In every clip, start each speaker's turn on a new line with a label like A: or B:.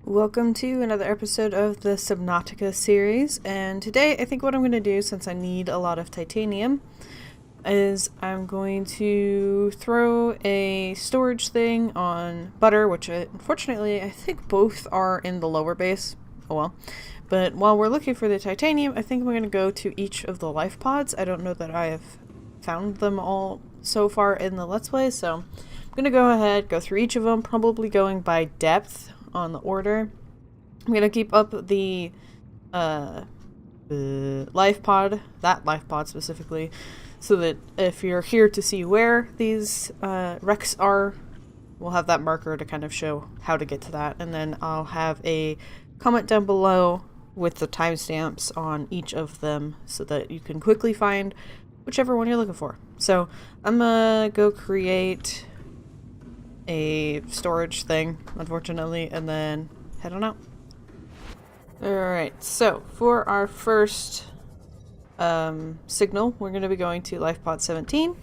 A: Welcome to another episode of the Subnautica series, and today I think what I'm going to do, since I need a lot of titanium, is I'm going to throw a storage thing on butter, which unfortunately I think both are in the lower base. Oh well. But while we're looking for the titanium, I think I'm going to go to each of the life pods. I don't know that I have found them all so far in the Let's Play, so I'm going to go ahead, go through each of them, probably going by depth on the order. I'm gonna keep up the life pod, that life pod specifically, so that if you're here to see where these wrecks are, we'll have that marker to kind of show how to get to that, and then I'll have a comment down below with the timestamps on each of them so that you can quickly find whichever one you're looking for. So I'm gonna go create a storage thing, unfortunately, and then head on out. Alright, so for our first signal, we're going to be going to Lifepod 17,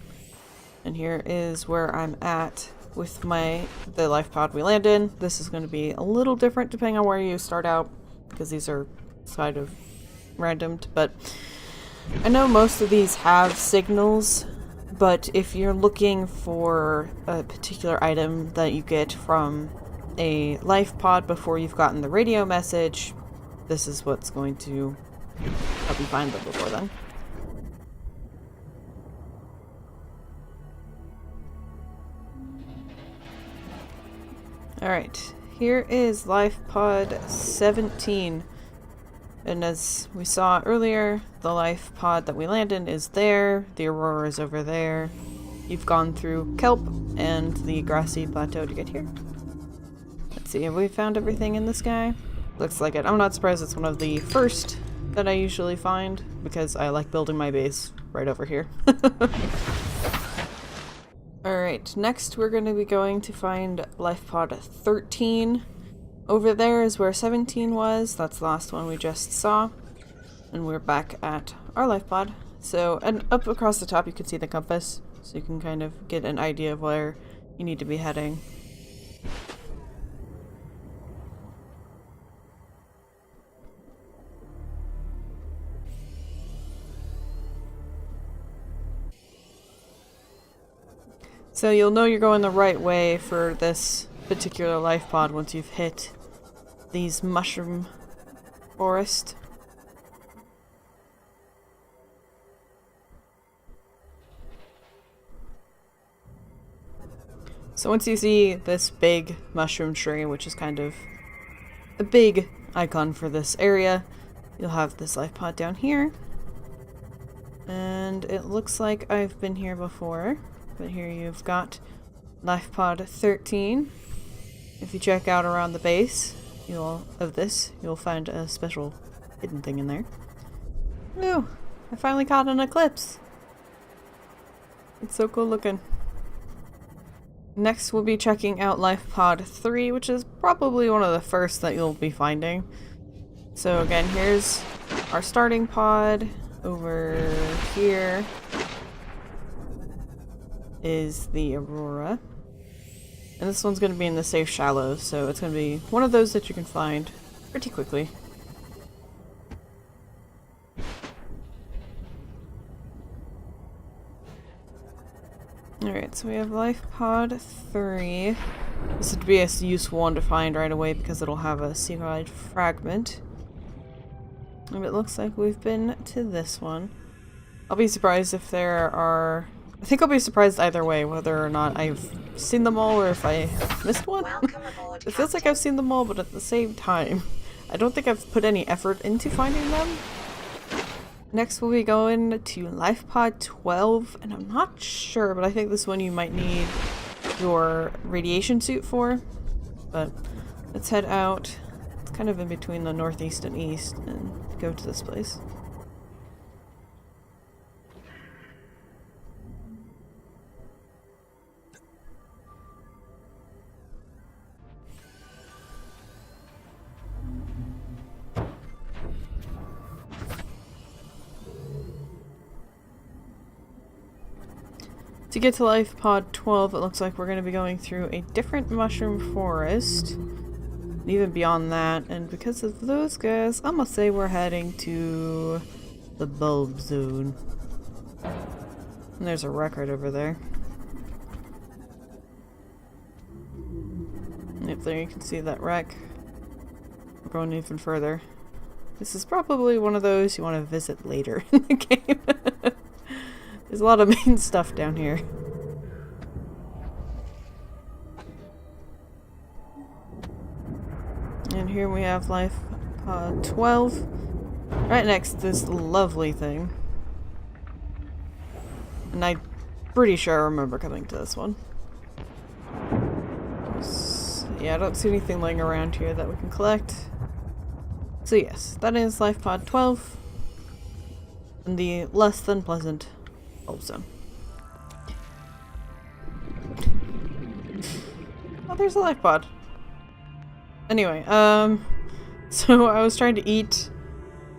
A: and here is where I'm at with the Lifepod we land in. This is going to be a little different depending on where you start out, because these are kind of randomed, but I know most of these have signals. But if you're looking for a particular item that you get from a life pod before you've gotten the radio message, this is what's going to help you find them before then. Alright, here is life pod 17. And as we saw earlier, the life pod that we landed is there, the Aurora is over there. You've gone through kelp and the grassy plateau to get here. Let's see, have we found everything in the sky? Looks like it. I'm not surprised it's one of the first that I usually find, because I like building my base right over here. Alright, next we're going to be going to find life pod 13. Over there is where 17 was. That's the last one we just saw. And we're back at our life pod. So, and up across the top you can see the compass, so you can kind of get an idea of where you need to be heading. So you'll know you're going the right way for this particular life pod once you've hit these mushroom forest. So once you see this big mushroom tree, which is kind of a big icon for this area, you'll have this life pod down here. And it looks like I've been here before, but here you've got life pod 13. If you check out around the base you'll find a special hidden thing in there. Ooh, I finally caught an eclipse. It's so cool looking. Next we'll be checking out life pod 3, which is probably one of the first that you'll be finding. So again, here's our starting pod. Over here is the Aurora. And this one's going to be in the safe shallows, so it's going to be one of those that you can find pretty quickly. Alright, so we have life pod 3. This would be a useful one to find right away because it'll have a seaweed fragment. And it looks like we've been to this one. I'll be surprised if there are... I think I'll be surprised either way, whether or not I've seen them all or if I missed one. It feels like I've seen them all, but at the same time, I don't think I've put any effort into finding them. Next we'll be going to Lifepod 12, and I'm not sure, but I think this one you might need your radiation suit for. But let's head out. It's kind of in between the northeast and east, and go to this place. To get to Lifepod 12, it looks like we're going to be going through a different mushroom forest. even beyond that, and because of those guys, I'm gonna say we're heading to the bulb zone. And there's a wreck right over there. Yep, there you can see that wreck. We're going even further. This is probably one of those you want to visit later in the game. There's a lot of main stuff down here. And here we have Lifepod 12, right next to this lovely thing. And I'm pretty sure I remember coming to this one. Yeah, I don't see anything laying around here that we can collect. So yes, that is Lifepod 12 in the less than pleasant bulb zone. Oh, there's a Lifepod. Anyway, so I was trying to eat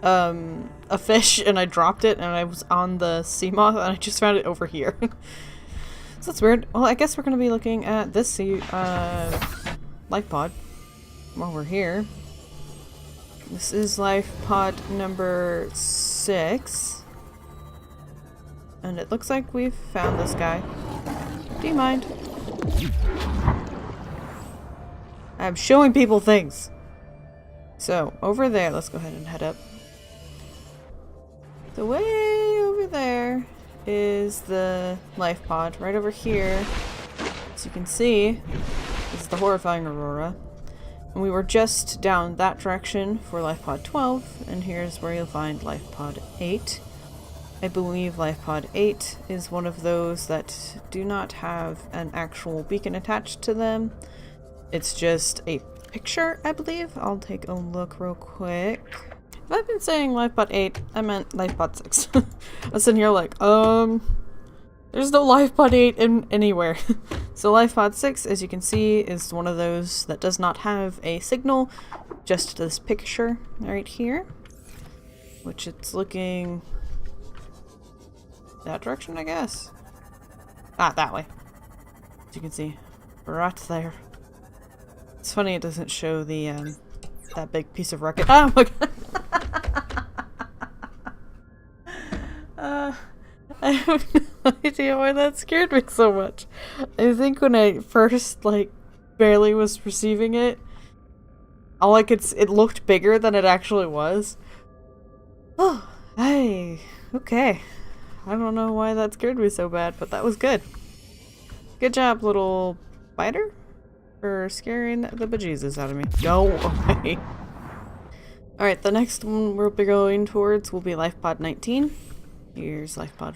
A: a fish and I dropped it and I was on the sea moth and I just found it over here. So that's weird. Well, I guess we're gonna be looking at this Lifepod while we're here. This is Lifepod number 6. And it looks like we've found this guy. Do you mind? I'm showing people things. So, over there, let's go ahead and head up. The way over there is the Lifepod. Right over here, as you can see, is the horrifying Aurora. And we were just down that direction for Lifepod 12, and here's where you'll find Lifepod 8. I believe Lifepod 8 is one of those that do not have an actual beacon attached to them. It's just a picture, I believe. I'll take a look real quick. If I've been saying Lifepod 8, I meant Lifepod 6. I was sitting here like, there's no Lifepod 8 anywhere. So Lifepod 6, as you can see, is one of those that does not have a signal. Just this picture right here. Which it's looking that direction, I guess. Ah, that way. As you can see, right there. It's funny it doesn't show the, that big piece of wreckage. Oh my god! I have no idea why that scared me so much. I think when I first, like, barely was receiving it, it looked bigger than it actually was. Oh, hey, okay. I don't know why that scared me so bad, but that was good. Good job, little biter, for scaring the bejesus out of me. Go away. Alright, the next one we'll be going towards will be Lifepod 19. Here's Lifepod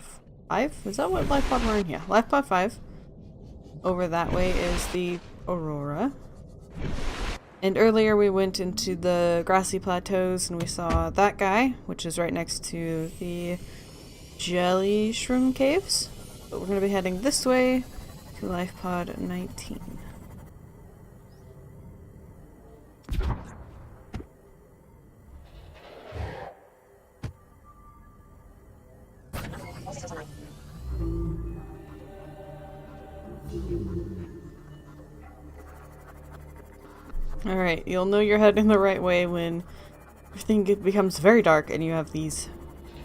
A: 5. Is that what Lifepod we're in? Yeah, Lifepod 5. Over that way is the Aurora. And earlier we went into the grassy plateaus and we saw that guy, which is right next to the jelly shroom caves. But we're going to be heading this way to Lifepod 19. Alright, you'll know you're heading the right way when everything becomes very dark and you have these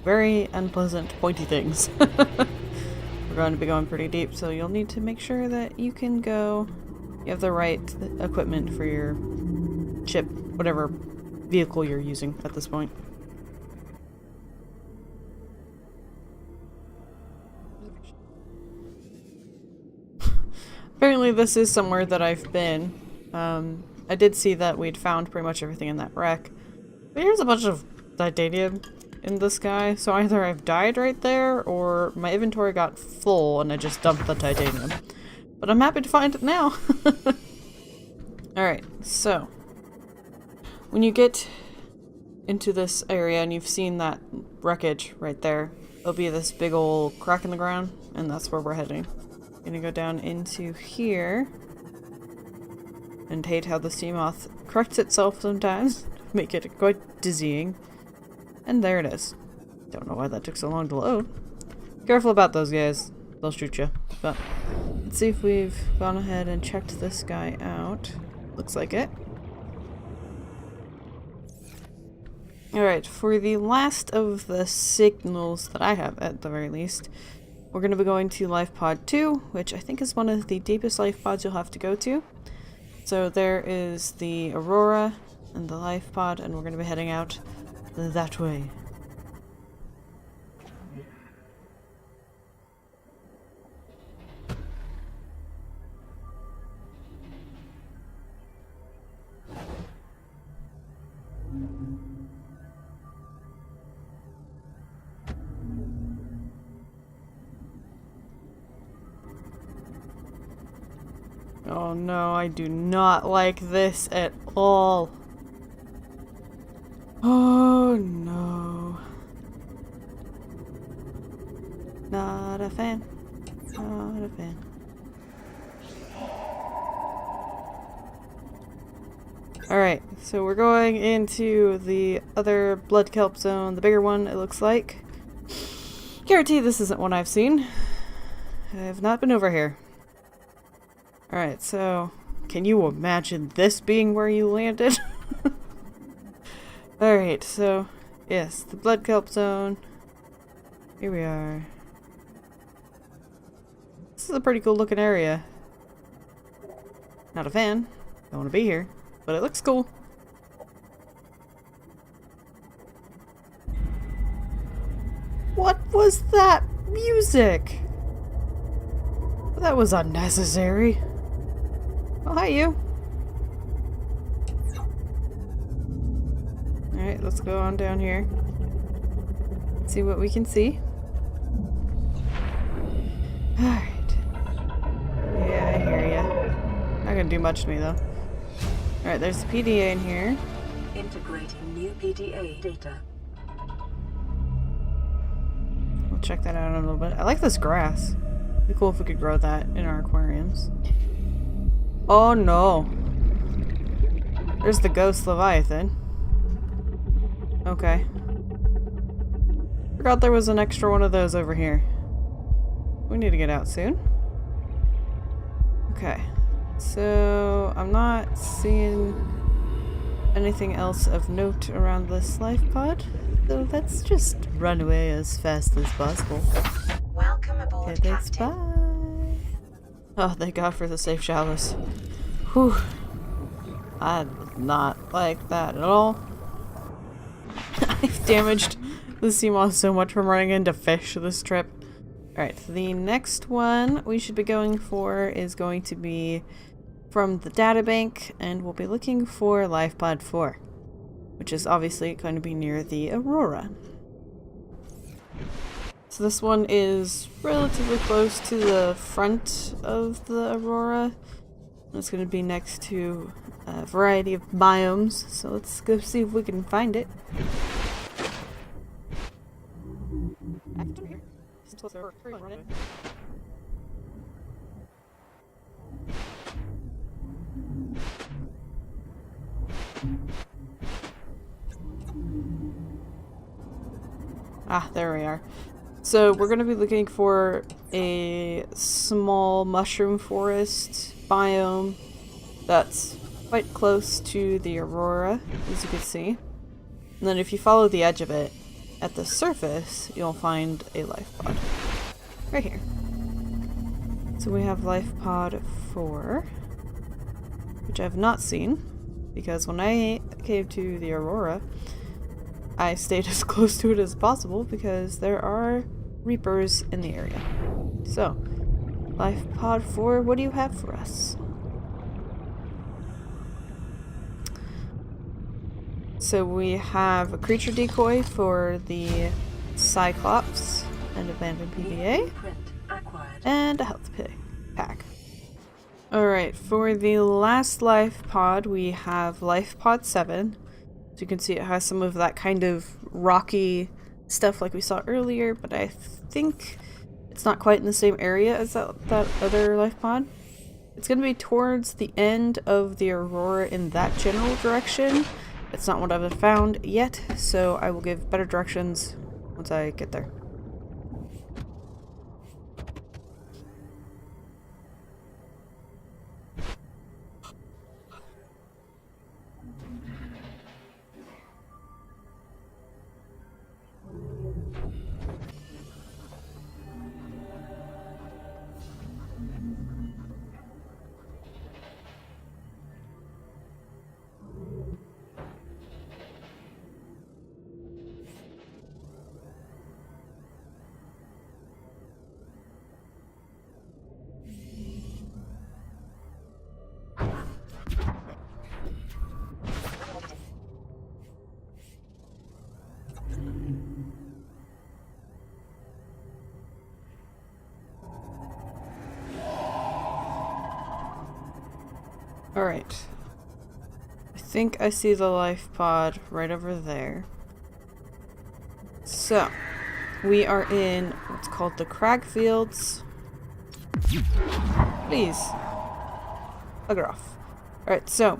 A: very unpleasant pointy things. We're going to be going pretty deep, so you'll need to make sure that you can go. You have the right equipment for your ship, whatever vehicle you're using at this point. Apparently this is somewhere that I've been. I did see that we'd found pretty much everything in that wreck. But here's a bunch of titanium in the sky, so either I've died right there, or my inventory got full and I just dumped the titanium. But I'm happy to find it now! Alright, so when you get into this area and you've seen that wreckage right there, there'll be this big old crack in the ground, and that's where we're heading. Gonna go down into here. And hate how the sea moth corrects itself sometimes. Make it quite dizzying. And there it is. Don't know why that took so long to load. Careful about those guys. They'll shoot you. But let's see if we've gone ahead and checked this guy out. Looks like it. Alright, for the last of the signals that I have, at the very least, we're going to be going to Lifepod 2, which I think is one of the deepest life pods you'll have to go to. So there is the Aurora and the Lifepod, and we're going to be heading out that way. Oh no, I do not like this at all. Oh no. Not a fan. Not a fan. Alright, so we're going into the other blood kelp zone, the bigger one, it looks like. Guarantee this isn't one I've seen. I have not been over here. Alright, so can you imagine this being where you landed? Alright, so yes, the blood kelp zone. Here we are. This is a pretty cool looking area. Not a fan. Don't want to be here, but it looks cool. What was that music? That was unnecessary. Oh, hi you. Alright, let's go on down here. See what we can see. Alright. Yeah, I hear ya. Not gonna do much to me though. Alright, there's the PDA in here.
B: Integrating new PDA data.
A: We'll check that out in a little bit. I like this grass. It'd be cool if we could grow that in our aquariums. Oh no. There's the ghost Leviathan. Okay. Forgot there was an extra one of those over here. We need to get out soon. Okay. So, I'm not seeing anything else of note around this life pod. So let's just run away as fast as possible.
B: Welcome aboard,
A: Okay, thanks,
B: Captain.
A: bye. Oh, thank God for the safe shallows. Whew. I did not like that at all. I've damaged the sea moss so much from running into fish this trip. Alright, the next one we should be going for is going to be from the databank, and we'll be looking for Lifepod 4, which is obviously going to be near the Aurora. So this one is relatively close to the front of the Aurora. It's going to be next to a variety of biomes, so let's go see if we can find it. Ah, there we are. So we're going to be looking for a small mushroom forest biome that's quite close to the Aurora, as you can see. And then if you follow the edge of it, at the surface, you'll find a life pod. Right here. So we have Lifepod 4, which I have not seen, because when I came to the Aurora, I stayed as close to it as possible because there are Reapers in the area. So, Lifepod 4, what do you have for us? So we have a creature decoy for the Cyclops and abandoned PDA, and a health pack. Alright, for the last life pod, we have Lifepod 7. So you can see it has some of that kind of rocky stuff like we saw earlier, but I think it's not quite in the same area as that other life pod. It's going to be towards the end of the Aurora in that general direction. It's not what I've found yet, so I will give better directions once I get there. Alright. I think I see the life pod right over there. So, we are in what's called the crag fields. Please. Bugger off. Alright, so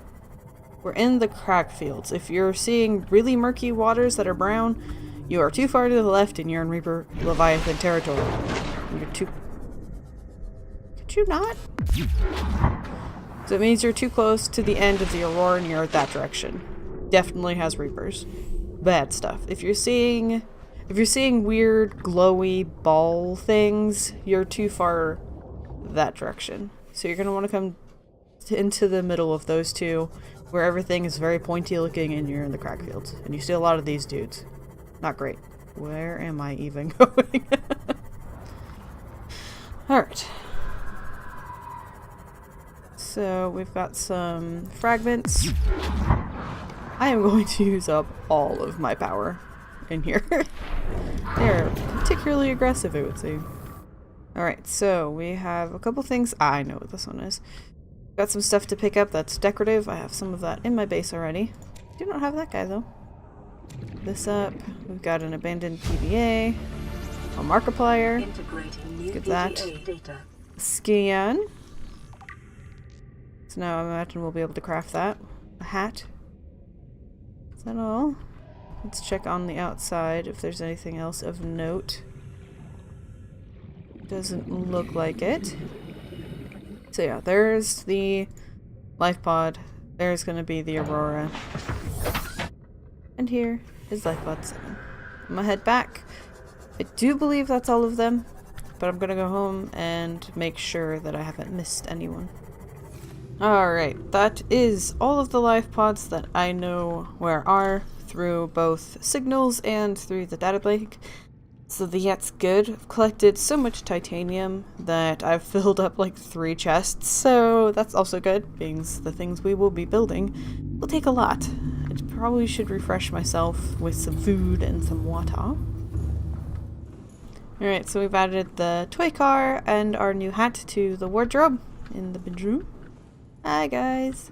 A: we're in the crag fields. If you're seeing really murky waters that are brown, you are too far to the left and you're in Reaper Leviathan territory. And you're too... Could you not? So it means you're too close to the end of the Aurora and you're that direction. Definitely has Reapers. Bad stuff. If you're seeing weird glowy ball things, you're too far that direction. So you're gonna want to come into the middle of those two, where everything is very pointy looking and you're in the crag fields. And you see a lot of these dudes. Not great. Where am I even going? Alright. So we've got some fragments. I am going to use up all of my power in here. They're particularly aggressive, I would say. Alright, so we have a couple things. I know what this one is. Got some stuff to pick up that's decorative. I have some of that in my base already. Do not have that guy though. This up. We've got an abandoned PDA. A Markiplier. Get that. Scan. So now I imagine we'll be able to craft that. A hat. Is that all? Let's check on the outside if there's anything else of note. Doesn't look like it. So yeah, there's the Lifepod. There's gonna be the Aurora. And here is Lifepod 7. I'm gonna head back. I do believe that's all of them, but I'm gonna go home and make sure that I haven't missed anyone. Alright, that is all of the Lifepods that I know where are through both signals and through the data bank. So that's good. I've collected so much titanium that I've filled up like 3 chests, so that's also good, being the things we will be building will take a lot. I probably should refresh myself with some food and some water. Alright, so we've added the toy car and our new hat to the wardrobe in the bedroom. Hi guys!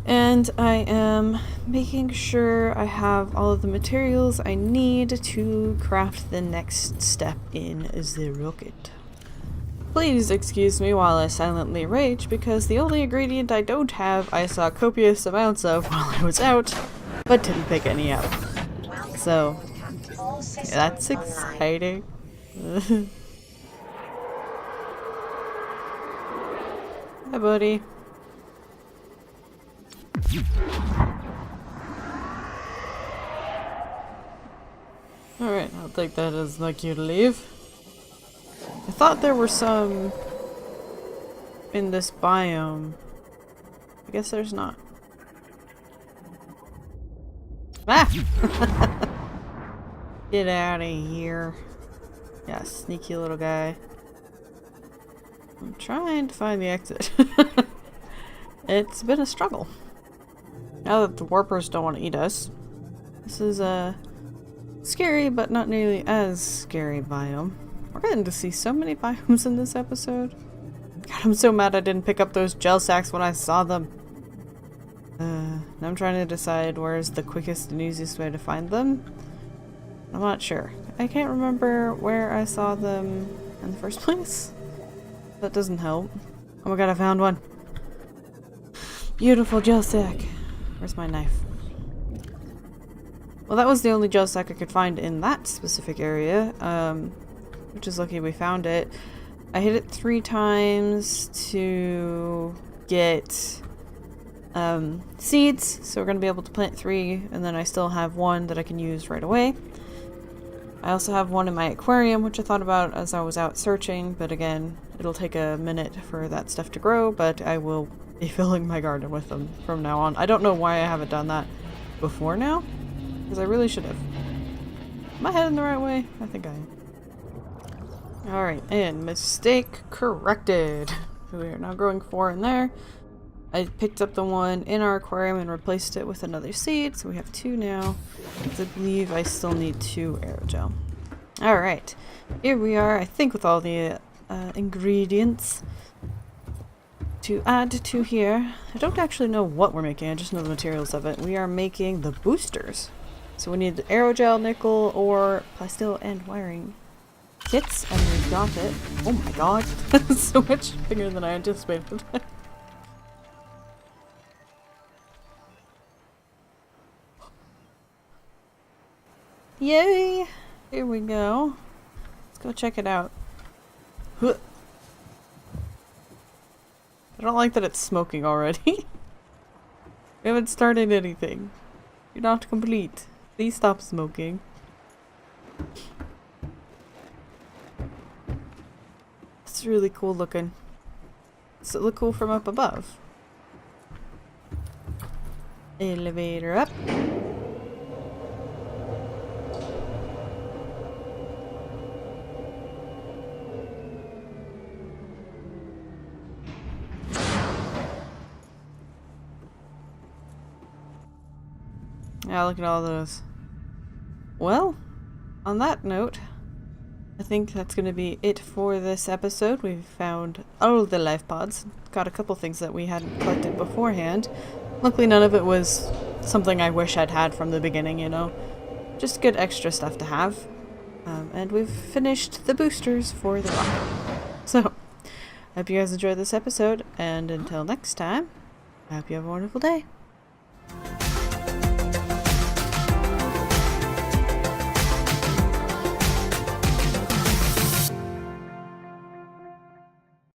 A: And I am making sure I have all of the materials I need to craft the next step in the rocket. Please excuse me while I silently rage, because the only ingredient I don't have I saw copious amounts of while I was out, but didn't pick any up. So, yeah, that's exciting. Hi buddy. Alright, I'll take that as like you to leave. I thought there were some in this biome. I guess there's not. Ah! Get out of here. Yeah, sneaky little guy. I'm trying to find the exit. It's been a struggle. Now that the warpers don't want to eat us. This is a scary but not nearly as scary biome. We're getting to see so many biomes in this episode. God, I'm so mad I didn't pick up those gel sacks when I saw them. Now I'm trying to decide where's the quickest and easiest way to find them. I'm not sure. I can't remember where I saw them in the first place. That doesn't help. Oh my god, I found one. Beautiful gel sack. Where's my knife? Well, that was the only gel sack I could find in that specific area, which is lucky we found it. I hit it 3 times to get seeds, so we're going to be able to plant 3, and then I still have 1 that I can use right away. I also have 1 in my aquarium, which I thought about as I was out searching, but again, it'll take a minute for that stuff to grow, but I will be filling my garden with them from now on. I don't know why I haven't done that before now, because I really should have. Am I heading the right way? I think I am. Alright, and mistake corrected. We are now growing 4 in there. I picked up the 1 in our aquarium and replaced it with another seed, so we have 2 now. I believe I still need 2 aerogel. Alright, here we are, I think with all the ingredients. to add to here. I don't actually know what we're making, I just know the materials of it. We are making the boosters. So we need aerogel, nickel, ore, plasteel, and wiring kits, and we got it. Oh my god, that's so much bigger than I anticipated. Yay! Here we go. Let's go check it out. Huh. I don't like that it's smoking already. We haven't started anything. You're not complete. Please stop smoking. It's really cool looking. Does it look cool from up above? Elevator up. Yeah, look at all those. Well, on that note, I think that's going to be it for this episode. We've found all the life pods. Got a couple things that we hadn't collected beforehand. Luckily none of it was something I wish I'd had from the beginning, you know. Just good extra stuff to have. And we've finished the boosters for the rocket. So, I hope you guys enjoyed this episode, and until next time, I hope you have a wonderful day.